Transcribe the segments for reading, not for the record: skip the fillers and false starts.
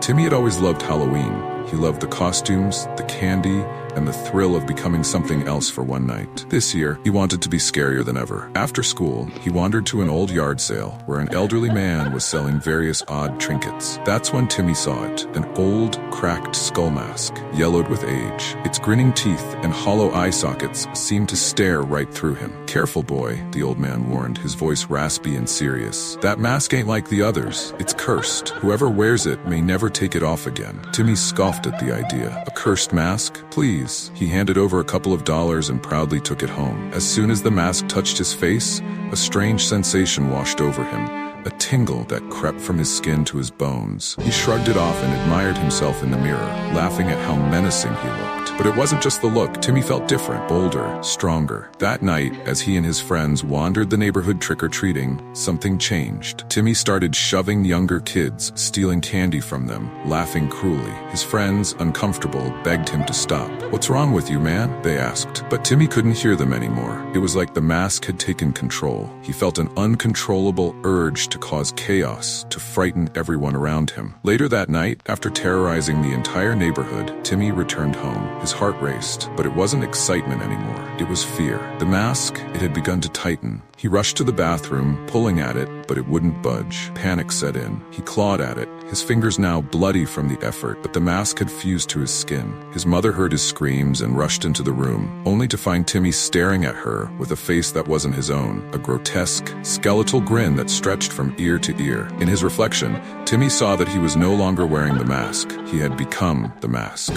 Timmy had always loved Halloween. He loved the costumes, the candy, and the thrill of becoming something else for one night. This year, he wanted to be scarier than ever. After school, he wandered to an old yard sale where an elderly man was selling various odd trinkets. That's when Timmy saw it, an old, cracked skull mask, yellowed with age. Its grinning teeth and hollow eye sockets seemed to stare right through him. "Careful, boy," the old man warned, his voice raspy and serious. "That mask ain't like the others. It's cursed. Whoever wears it may never take it off again." Timmy scoffed at the idea. "A cursed mask? Please." He handed over a couple of dollars and proudly took it home. As soon as the mask touched his face, a strange sensation washed over him, a tingle that crept from his skin to his bones. He shrugged it off and admired himself in the mirror, laughing at how menacing he looked. But it wasn't just the look. Timmy felt different, bolder, stronger. That night, as he and his friends wandered the neighborhood trick-or-treating, something changed. Timmy started shoving younger kids, stealing candy from them, laughing cruelly. His friends, uncomfortable, begged him to stop. "What's wrong with you, man?" they asked. But Timmy couldn't hear them anymore. It was like the mask had taken control. He felt an uncontrollable urge to cause chaos, to frighten everyone around him. Later that night, after terrorizing the entire neighborhood, Timmy returned home. His heart raced, but it wasn't excitement anymore. It was fear. The mask, it had begun to tighten. He rushed to the bathroom, pulling at it, but it wouldn't budge. Panic set in. He clawed at it, his fingers now bloody from the effort, but the mask had fused to his skin. His mother heard his screams and rushed into the room, only to find Timmy staring at her with a face that wasn't his own, a grotesque, skeletal grin that stretched from ear to ear. In his reflection, Timmy saw that he was no longer wearing the mask. He had become the mask.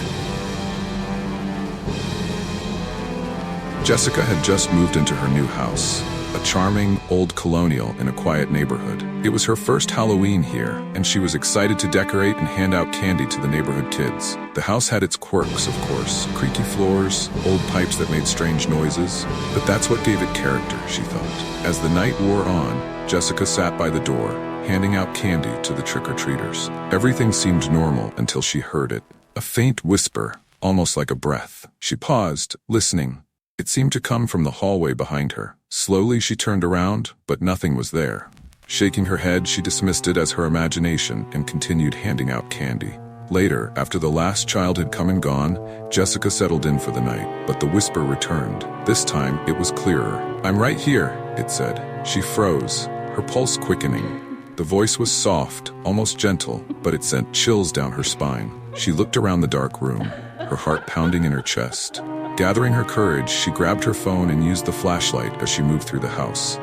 Jessica had just moved into her new house, a charming, old colonial in a quiet neighborhood. It was her first Halloween here, and she was excited to decorate and hand out candy to the neighborhood kids. The house had its quirks, of course, creaky floors, old pipes that made strange noises, but that's what gave it character, she thought. As the night wore on, Jessica sat by the door, handing out candy to the trick-or-treaters. Everything seemed normal until she heard it, a faint whisper, almost like a breath. She paused, listening. It seemed to come from the hallway behind her. Slowly she turned around, but nothing was there. Shaking her head, she dismissed it as her imagination and continued handing out candy. Later, after the last child had come and gone, Jessica settled in for the night, but the whisper returned. This time, it was clearer. "I'm right here," it said. She froze, her pulse quickening. The voice was soft, almost gentle, but it sent chills down her spine. She looked around the dark room, her heart pounding in her chest. Gathering her courage, she grabbed her phone and used the flashlight as she moved through the house.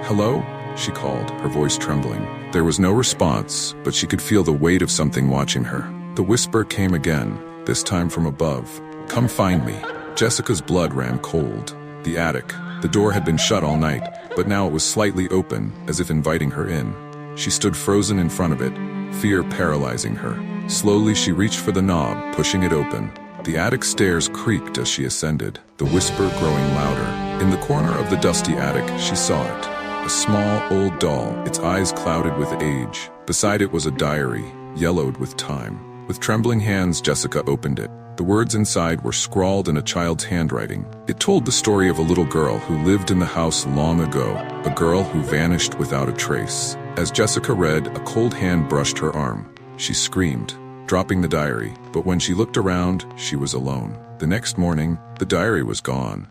"Hello?" she called, her voice trembling. There was no response, but she could feel the weight of something watching her. The whisper came again, this time from above. "Come find me." Jessica's blood ran cold. The attic. The door had been shut all night, but now it was slightly open, as if inviting her in. She stood frozen in front of it, fear paralyzing her. Slowly she reached for the knob, pushing it open. The attic stairs creaked as she ascended, the whisper growing louder. In the corner of the dusty attic, she saw it. A small, old doll, its eyes clouded with age. Beside it was a diary, yellowed with time. With trembling hands, Jessica opened it. The words inside were scrawled in a child's handwriting. It told the story of a little girl who lived in the house long ago, a girl who vanished without a trace. As Jessica read, a cold hand brushed her arm. She screamed, dropping the diary, but when she looked around, she was alone. The next morning, the diary was gone.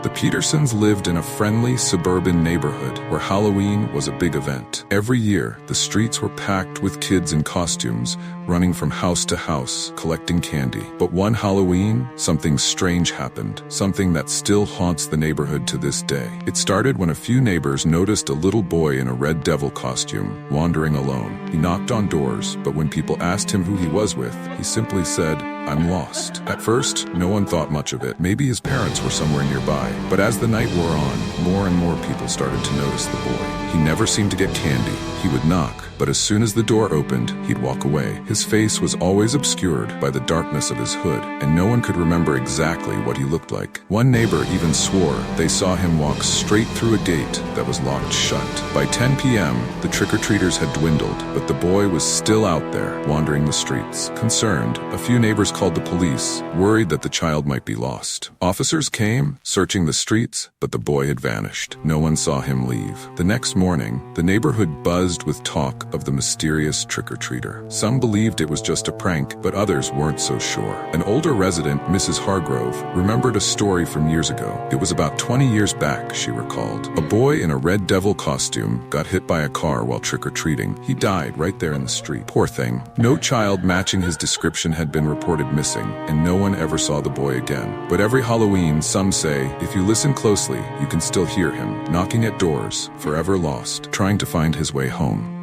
The Petersons lived in a friendly suburban neighborhood where Halloween was a big event. Every year, the streets were packed with kids in costumes, running from house to house, collecting candy. But one Halloween, something strange happened, something that still haunts the neighborhood to this day. It started when a few neighbors noticed a little boy in a red devil costume, wandering alone. He knocked on doors, but when people asked him who he was with, he simply said, "I'm lost." At first, no one thought much of it. Maybe his parents were somewhere nearby. But as the night wore on, more and more people started to notice the boy. He never seemed to get candy. He would knock, but as soon as the door opened, he'd walk away. His face was always obscured by the darkness of his hood, and no one could remember exactly what he looked like. One neighbor even swore they saw him walk straight through a gate that was locked shut. By 10 p.m., the trick-or-treaters had dwindled, but the boy was still out there, wandering the streets. Concerned, a few neighbors called the police, worried that the child might be lost. Officers came, searching searching the streets, but the boy had vanished. No one saw him leave. The next morning, the neighborhood buzzed with talk of the mysterious trick-or-treater. Some believed it was just a prank, but others weren't so sure. An older resident, Mrs. Hargrove, remembered a story from years ago. It was about 20 years back, she recalled. A boy in a red devil costume got hit by a car while trick-or-treating. He died right there in the street. Poor thing. No child matching his description had been reported missing, and no one ever saw the boy again. But every Halloween, some say, if you listen closely, you can still hear him, knocking at doors, forever lost, trying to find his way home.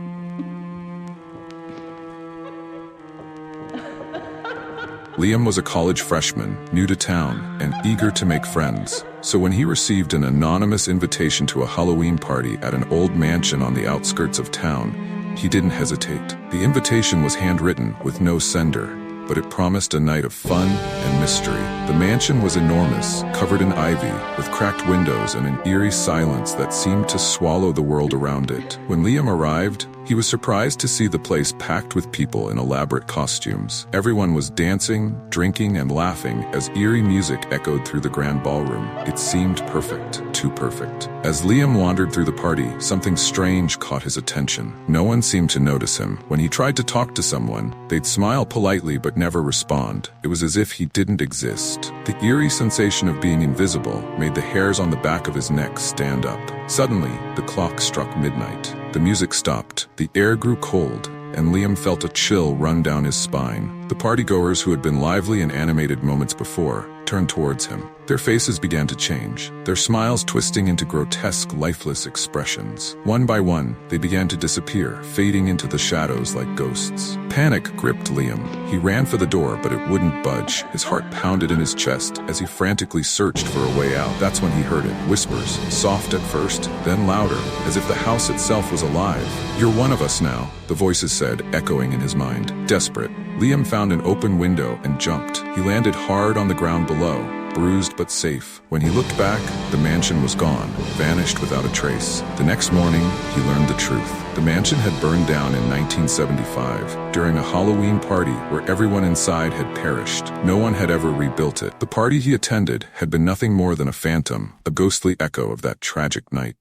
Liam was a college freshman, new to town, and eager to make friends. So when he received an anonymous invitation to a Halloween party at an old mansion on the outskirts of town, he didn't hesitate. The invitation was handwritten with no sender, but it promised a night of fun and mystery. The mansion was enormous, covered in ivy, with cracked windows and an eerie silence that seemed to swallow the world around it. When Liam arrived, he was surprised to see the place packed with people in elaborate costumes. Everyone was dancing, drinking, and laughing as eerie music echoed through the grand ballroom. It seemed perfect, too perfect. As Liam wandered through the party, something strange caught his attention. No one seemed to notice him. When he tried to talk to someone, they'd smile politely but never respond. It was as if he didn't exist. The eerie sensation of being invisible made the hairs on the back of his neck stand up. Suddenly, the clock struck midnight. The music stopped, the air grew cold, and Liam felt a chill run down his spine. The partygoers, who had been lively and animated moments before, turned towards him. Their faces began to change, their smiles twisting into grotesque, lifeless expressions. One by one, they began to disappear, fading into the shadows like ghosts. Panic gripped Liam. He ran for the door, but it wouldn't budge. His heart pounded in his chest as he frantically searched for a way out. That's when he heard it. Whispers, soft at first, then louder, as if the house itself was alive. "You're one of us now," the voices said, echoing in his mind. Desperate, Liam found an open window and jumped. He landed hard on the ground below, bruised but safe. When he looked back, the mansion was gone, vanished without a trace. The next morning, he learned the truth. The mansion had burned down in 1975 during a Halloween party where everyone inside had perished. No one had ever rebuilt it. The party he attended had been nothing more than a phantom, a ghostly echo of that tragic night.